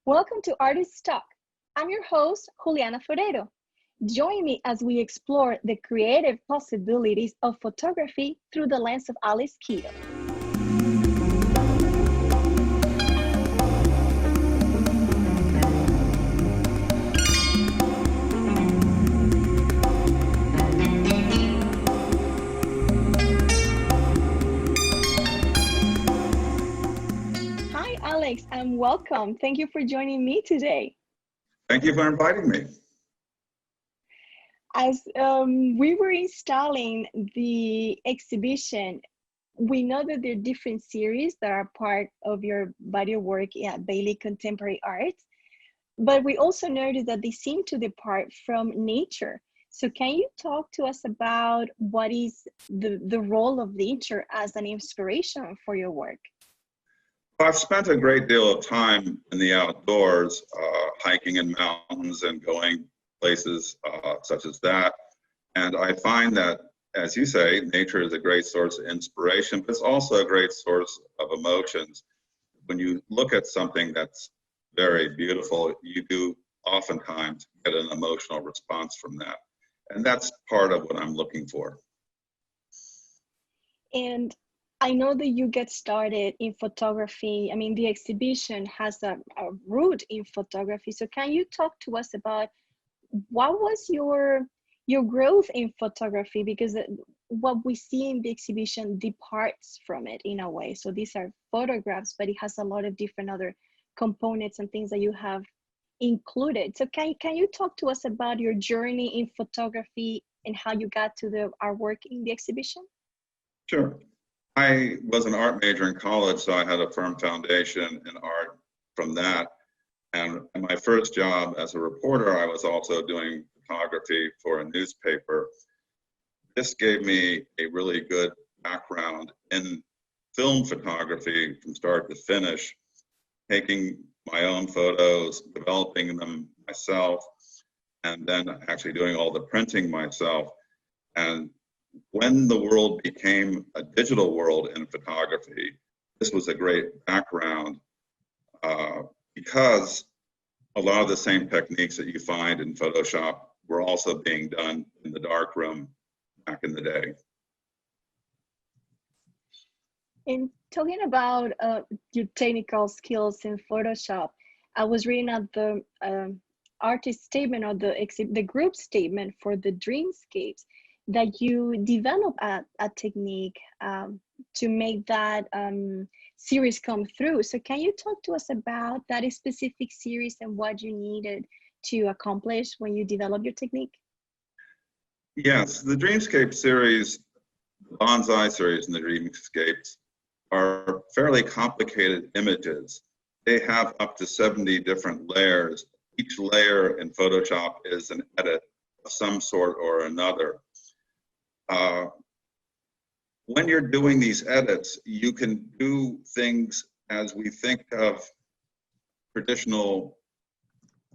Welcome to Artist Talk. I'm your host, Juliana Forero. Join me as we explore the creative possibilities of photography through the lens of Alex Keto. Hi, Alex, and welcome. Thank you for joining me today. Thank you for inviting me. As we were installing the exhibition, we know that there are different series that are part of your body of work at Bailey Contemporary Art, but we also noticed that they seem to depart from nature. So can you talk to us about what is the role of nature as an inspiration for your work? I've spent a great deal of time in the outdoors, hiking in mountains and going places such as that. And I find that, as you say, nature is a great source of inspiration, but it's also a great source of emotions. When you look at something that's very beautiful, you do oftentimes get an emotional response from that. And that's part of what I'm looking for. And I know that you get started in photography. I mean, the exhibition has a root in photography. So can you talk to us about what was your growth in photography? Because what we see in the exhibition departs from it in a way. So these are photographs, but it has a lot of different other components and things that you have included. So can you talk to us about your journey in photography and how you got to our work in the exhibition? Sure. I was an art major in college, so I had a firm foundation in art from that. And in my first job as a reporter, I was also doing photography for a newspaper. This gave me a really good background in film photography from start to finish, taking my own photos, developing them myself, and then actually doing all the printing myself. And when the world became a digital world in photography, this was a great background because a lot of the same techniques that you find in Photoshop were also being done in the darkroom back in the day. In talking about your technical skills in Photoshop, I was reading at the artist statement or the group statement for the dreamscapes that you develop a technique to make that series come through. So can you talk to us about that specific series and what you needed to accomplish when you develop your technique? Yes, the Dreamscape series, the Bonsai series and the Dreamscapes are fairly complicated images. They have up to 70 different layers. Each layer in Photoshop is an edit of some sort or another. When you're doing these edits, you can do things as we think of traditional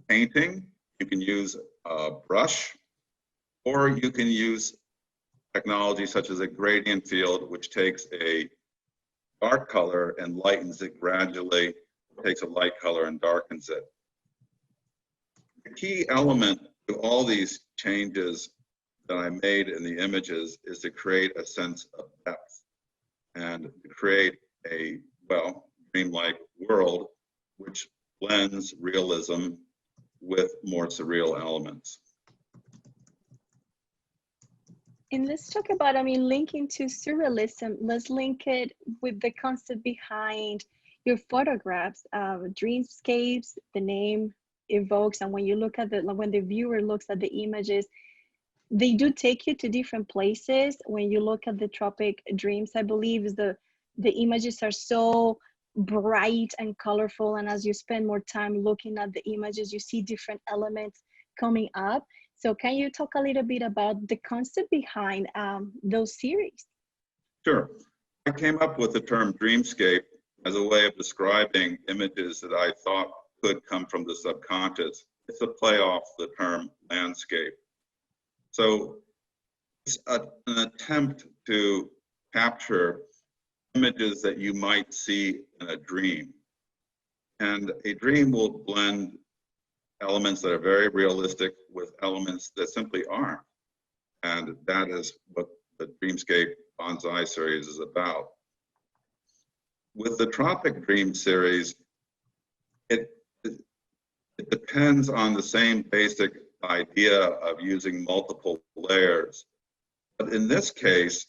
painting. You can use a brush, or you can use technology such as a gradient field, which takes a dark color and lightens it gradually, takes a light color and darkens it. The key element to all these changes that I made in the images is to create a sense of depth and to create a, well, dreamlike world which blends realism with more surreal elements. And let's talk about, linking to surrealism, let's link it with the concept behind your photographs. Dreamscapes, the name evokes, and when you look at when the viewer looks at the images, they do take you to different places. When you look at the Tropic Dreams, I believe is the images are so bright and colorful, and as you spend more time looking at the images, you see different elements coming up. So can you talk a little bit about the concept behind those series? Sure. I came up with the term dreamscape as a way of describing images that I thought could come from the subconscious. It's a play off the term landscape. So it's an attempt to capture images that you might see in a dream. And a dream will blend elements that are very realistic with elements that simply aren't. And that is what the Dreamscape Bonsai series is about. With the Tropic Dream series, it, it depends on the same basic idea of using multiple layers. But in this case,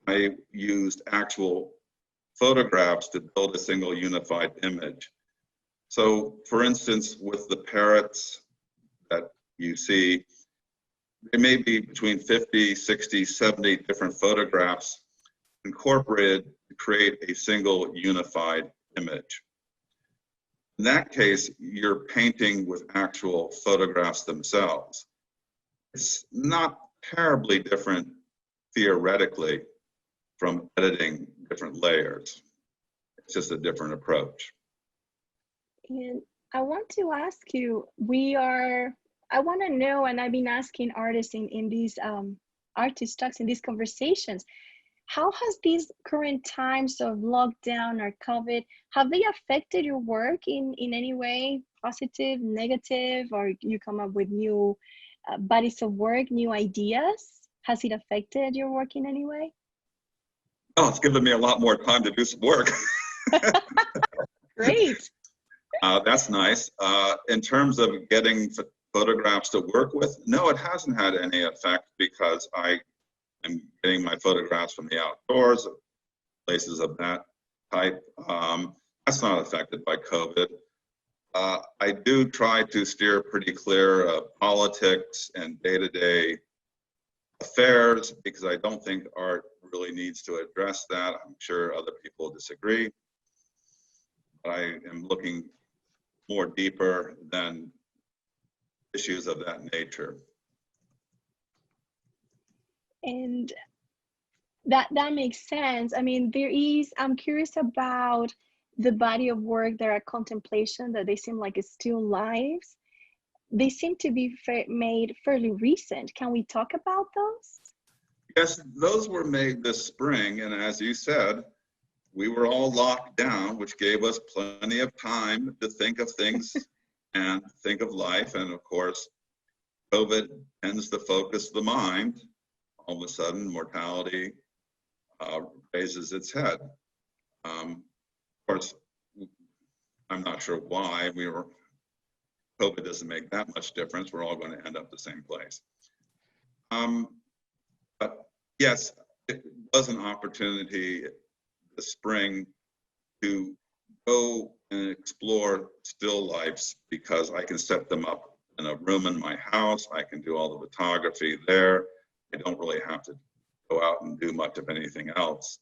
I used actual photographs to build a single unified image. So for instance, with the parrots that you see, there may be between 50, 60, 70 different photographs incorporated to create a single unified image. In that case, you're painting with actual photographs themselves. It's not terribly different theoretically from editing different layers. It's just a different approach. And I want to ask you, I want to know, and I've been asking artists in these artist talks, in these conversations, how has these current times of lockdown or COVID, have they affected your work in any way, positive, negative, or you come up with new bodies of work, new ideas? Has it affected your work in any way? Oh, it's given me a lot more time to do some work. Great. That's nice. In terms of getting photographs to work with, no, it hasn't had any effect because I am getting my photographs from the outdoors, places of that type. That's not affected by COVID. I do try to steer pretty clear of politics and day-to-day affairs because I don't think art really needs to address that. I'm sure other people disagree. I am looking more deeper than issues of that nature. And that makes sense. I mean, I'm curious about the body of work that are contemplation, that they seem like it's still lives. They seem to be made fairly recent. Can we talk about those? Yes, those were made this spring, and as you said, we were all locked down, which gave us plenty of time to think of things and think of life. And of course, COVID tends to focus the mind. All of a sudden, mortality raises its head. Of course, I'm not sure why COVID doesn't make that much difference. We're all going to end up the same place. But yes, it was an opportunity this spring to go and explore still lifes because I can set them up in a room in my house. I can do all the photography there. I don't really have to go out and do much of anything else.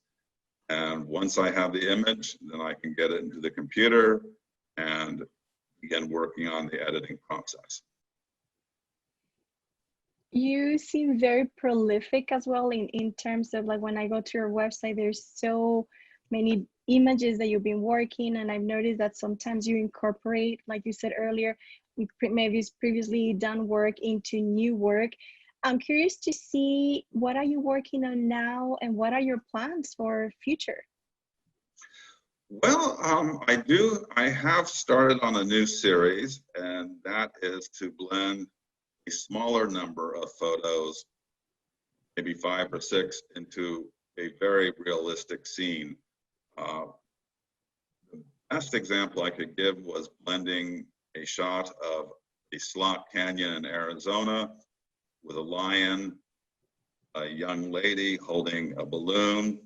And once I have the image, then I can get it into the computer and begin working on the editing process. You seem very prolific as well in terms of, like, when I go to your website, there's so many images that you've been working, and I've noticed that sometimes you incorporate, like you said earlier, maybe it's previously done work into new work. I'm curious to see, what are you working on now and what are your plans for future? Well, I have started on a new series, and that is to blend a smaller number of photos, maybe 5 or 6, into a very realistic scene. The best example I could give was blending a shot of a slot canyon in Arizona with a lion, a young lady holding a balloon,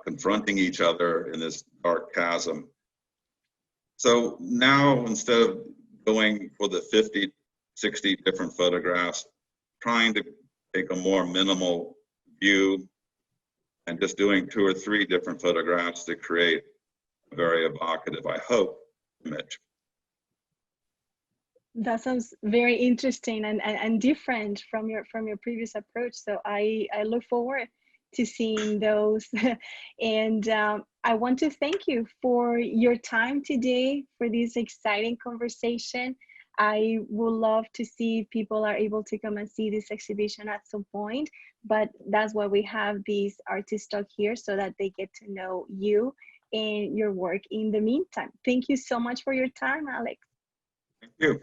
confronting each other in this dark chasm. So now, instead of going for the 50, 60 different photographs, trying to take a more minimal view and just doing 2 or 3 different photographs to create a very evocative, I hope, image. That sounds very interesting and different from your previous approach. So I look forward to seeing those. And I want to thank you for your time today, for this exciting conversation. I would love to see if people are able to come and see this exhibition at some point, but that's why we have these artist talk here, so that they get to know you in your work in the meantime. Thank you so much for your time, Alex. Thank you.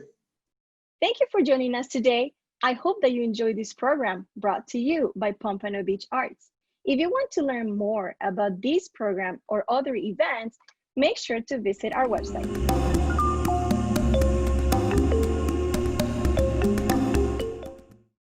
Thank you for joining us today. I hope that you enjoyed this program brought to you by Pompano Beach Arts. If you want to learn more about this program or other events, make sure to visit our website.